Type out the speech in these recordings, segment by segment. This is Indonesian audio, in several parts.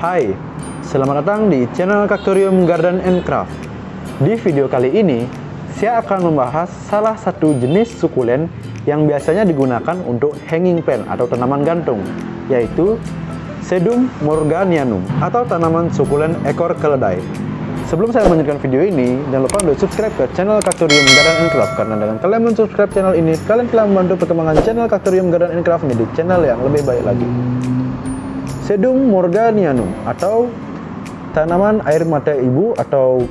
Hai, selamat datang di channel Cactorium Garden and Craft. Di video kali ini, saya akan membahas salah satu jenis sukulen yang biasanya digunakan untuk hanging plant atau tanaman gantung, yaitu Sedum morganianum atau tanaman sukulen ekor keledai. Sebelum saya melanjutkan video ini, jangan lupa untuk subscribe ke channel Cactorium Garden and Craft, karena dengan kalian mensubscribe channel ini, kalian telah membantu perkembangan channel Cactorium Garden and Craft menjadi channel yang lebih baik lagi. Sedum morganianum atau tanaman air mata ibu atau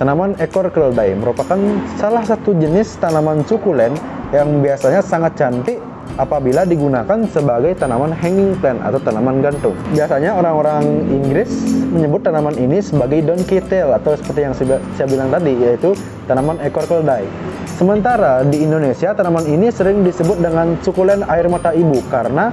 tanaman ekor keledai merupakan salah satu jenis tanaman sukulen yang biasanya sangat cantik apabila digunakan sebagai tanaman hanging plant atau tanaman gantung. Biasanya orang-orang Inggris menyebut tanaman ini sebagai donkey tail atau seperti yang saya bilang tadi, yaitu tanaman ekor keledai. Sementara di Indonesia tanaman ini sering disebut dengan sukulen air mata ibu karena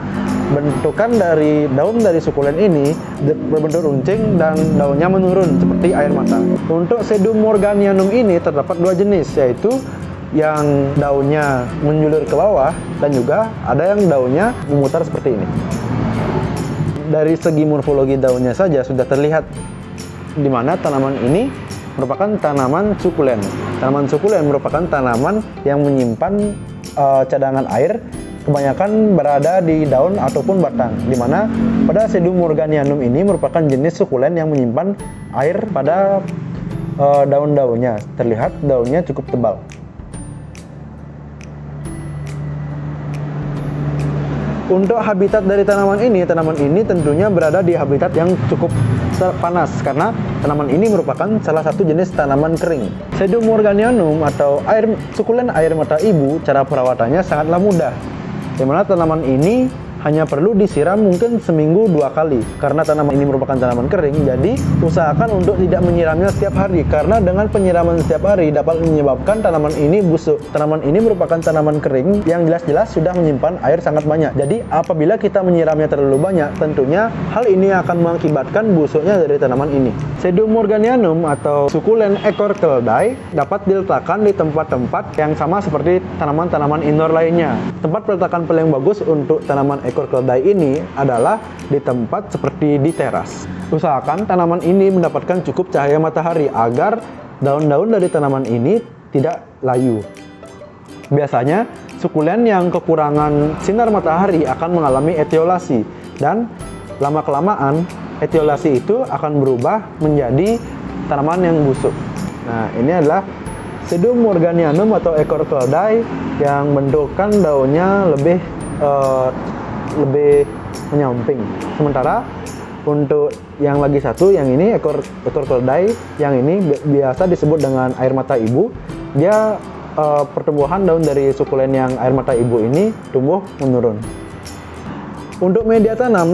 bentukan dari daun dari sukulen ini berbentuk runcing dan daunnya menurun seperti air mata. Untuk Sedum morganianum ini terdapat dua jenis, yaitu yang daunnya menjulur ke bawah dan juga ada yang daunnya memutar seperti ini. Dari segi morfologi daunnya saja sudah terlihat di mana tanaman ini merupakan tanaman sukulen. Tanaman sukulen merupakan tanaman yang menyimpan cadangan air, kebanyakan berada di daun ataupun batang, di mana pada Sedum morganianum ini merupakan jenis sukulen yang menyimpan air pada daun-daunnya. Terlihat daunnya cukup tebal. Untuk habitat dari tanaman ini tentunya berada di habitat yang cukup panas karena tanaman ini merupakan salah satu jenis tanaman kering. Sedum morganianum atau sukulen air mata ibu, cara perawatannya sangatlah mudah, di mana tanaman ini hanya perlu disiram mungkin seminggu 2 kali. Karena tanaman ini merupakan tanaman kering, jadi usahakan untuk tidak menyiramnya setiap hari, karena dengan penyiraman setiap hari dapat menyebabkan tanaman ini busuk. Tanaman ini merupakan tanaman kering yang jelas-jelas sudah menyimpan air sangat banyak. Jadi apabila kita menyiramnya terlalu banyak, tentunya hal ini akan mengakibatkan busuknya dari tanaman ini. Sedum morganianum atau sukulen ekor keledai dapat diletakkan di tempat-tempat yang sama seperti tanaman-tanaman indoor lainnya. Tempat peletakan paling bagus untuk tanaman ekor keledai ini adalah di tempat seperti di teras. Usahakan tanaman ini mendapatkan cukup cahaya matahari agar daun-daun dari tanaman ini tidak layu. Biasanya sukulen yang kekurangan sinar matahari akan mengalami etiolasi, dan lama-kelamaan etiolasi itu akan berubah menjadi tanaman yang busuk. Nah, ini adalah Sedum morganianum atau ekor keledai yang bentukan daunnya lebih menyamping. Sementara untuk yang lagi satu, yang ini ekor keledai, yang ini biasa disebut dengan air mata ibu. Dia pertumbuhan daun dari sukulen yang air mata ibu ini tumbuh menurun. Untuk media tanam,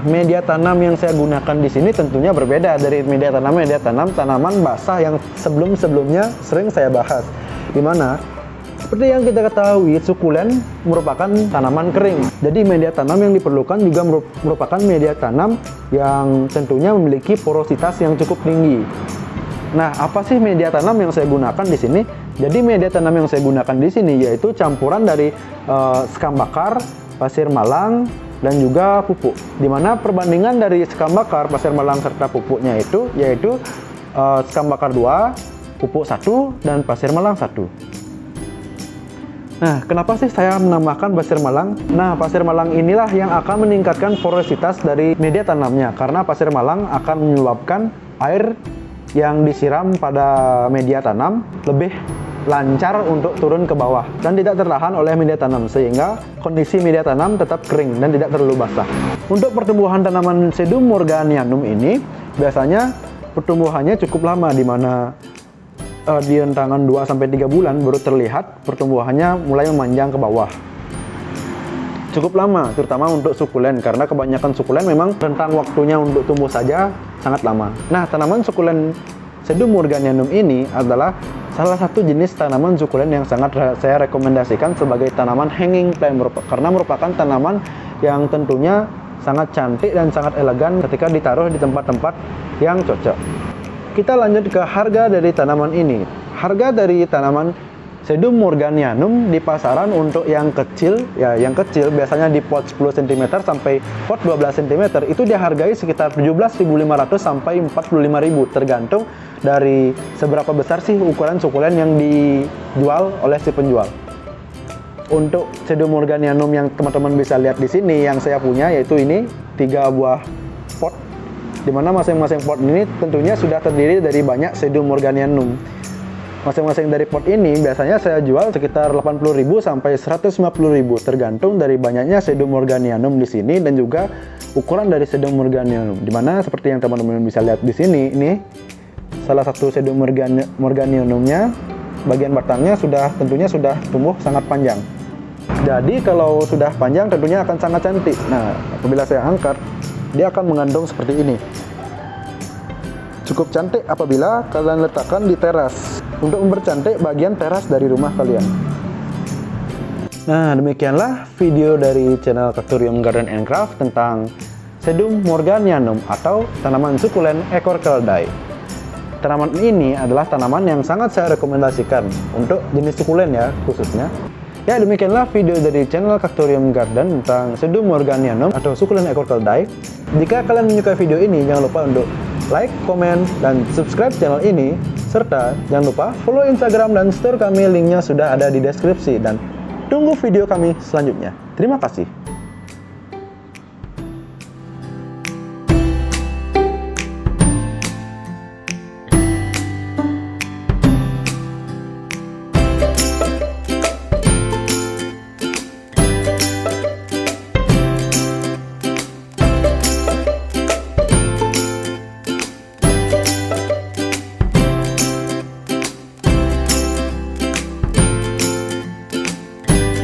media tanam yang saya gunakan di sini tentunya berbeda dari media tanam tanaman basah yang sebelum-sebelumnya sering saya bahas. Di mana seperti yang kita ketahui, sukulen merupakan tanaman kering. Jadi media tanam yang diperlukan juga merupakan media tanam yang tentunya memiliki porositas yang cukup tinggi. Nah, apa sih media tanam yang saya gunakan di sini? Jadi media tanam yang saya gunakan di sini yaitu campuran dari sekam bakar, pasir malang, dan juga pupuk. Di mana perbandingan dari sekam bakar, pasir malang serta pupuknya itu yaitu sekam bakar 2, pupuk 1, dan pasir malang 1. Nah, kenapa sih saya menambahkan pasir malang? Nah, pasir malang inilah yang akan meningkatkan porositas dari media tanamnya, karena pasir malang akan menyebabkan air yang disiram pada media tanam lebih lancar untuk turun ke bawah dan tidak tertahan oleh media tanam, sehingga kondisi media tanam tetap kering dan tidak terlalu basah. Untuk pertumbuhan tanaman Sedum morganianum ini biasanya pertumbuhannya cukup lama, di mana di rentangan 2-3 bulan baru terlihat pertumbuhannya mulai memanjang ke bawah. Cukup lama, terutama untuk sukulen, karena kebanyakan sukulen memang rentang waktunya untuk tumbuh saja sangat lama. Nah, tanaman sukulen Sedum morganianum ini adalah salah satu jenis tanaman sukulen yang sangat saya rekomendasikan sebagai tanaman hanging plant, karena merupakan tanaman yang tentunya sangat cantik dan sangat elegan ketika ditaruh di tempat-tempat yang cocok. Kita lanjut ke harga dari tanaman ini. Harga dari tanaman Sedum morganianum di pasaran untuk yang kecil, ya yang kecil biasanya di pot 10 cm sampai pot 12 cm itu dihargai sekitar 17.500 sampai 45.000 tergantung dari seberapa besar sih ukuran sukulen yang dijual oleh si penjual. Untuk sedum morganianum yang teman-teman bisa lihat di sini yang saya punya yaitu ini 3 buah pot, dimana masing-masing pot ini tentunya sudah terdiri dari banyak sedum morganianum. Masing-masing dari pot ini biasanya saya jual sekitar 80.000 sampai 150.000 tergantung dari banyaknya sedum morganianum di sini dan juga ukuran dari sedum morganianum. Dimana seperti yang teman-teman bisa lihat di sini, ini salah satu sedum morganianumnya, bagian batangnya tentunya sudah tumbuh sangat panjang. Jadi kalau sudah panjang tentunya akan sangat cantik. Nah, apabila saya angkat, dia akan mengandung seperti ini. Cukup cantik apabila kalian letakkan di teras untuk mempercantik bagian teras dari rumah kalian. Nah, demikianlah video dari channel Cactorium Garden and Craft tentang sedum morganianum atau tanaman sukulen ekor keledai. Tanaman ini adalah tanaman yang sangat saya rekomendasikan untuk jenis sukulen ya khususnya. Ya, demikianlah video dari channel Cactorium Garden tentang sedum morganianum atau sukulen ekor keledai. Jika kalian menyukai video ini, jangan lupa untuk like, komen, dan subscribe channel ini. Serta jangan lupa follow Instagram dan store kami, linknya sudah ada di deskripsi. Dan tunggu video kami selanjutnya. Terima kasih.